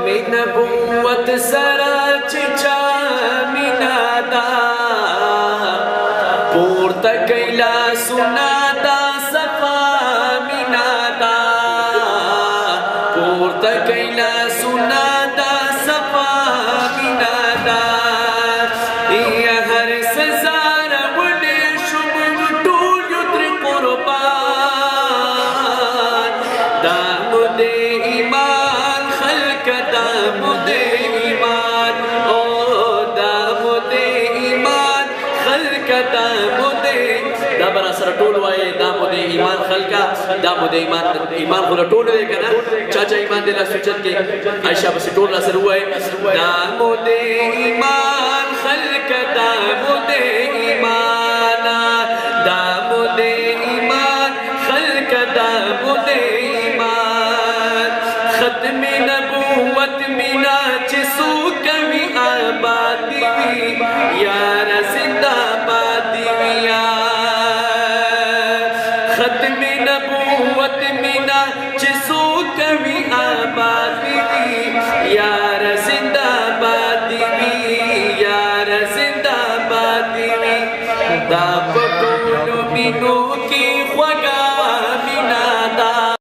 می نبوت سرا چچا مینا دا پورتا کیلا سنا دا صفا مینا دا پورتا کیلا سنا دا صفا مینا دا یا هر سزار ولی شمم ټول یتر قربان دام دے ایمان خلق دام دے ایمان او دام دے ایمان خلق دام دے دا برا سر ټول وای دام دے ایمان خلقا دام دے ایمان خو ټول دے کنه چاچا ایمان دے لا سوچت کې عائشہ بس ټول سر وای دام دے ایمان خلق دام دے ایمان دام دے ایمان خلق دام دے ایمان ختم نبوت مینا چسو کمی آبادی وی یار زندہ بادی وی ختم نبوت مینا چسو کمی آبادی وی یار زندہ بادی وی یار زندہ بادی وی دا پکولو مینو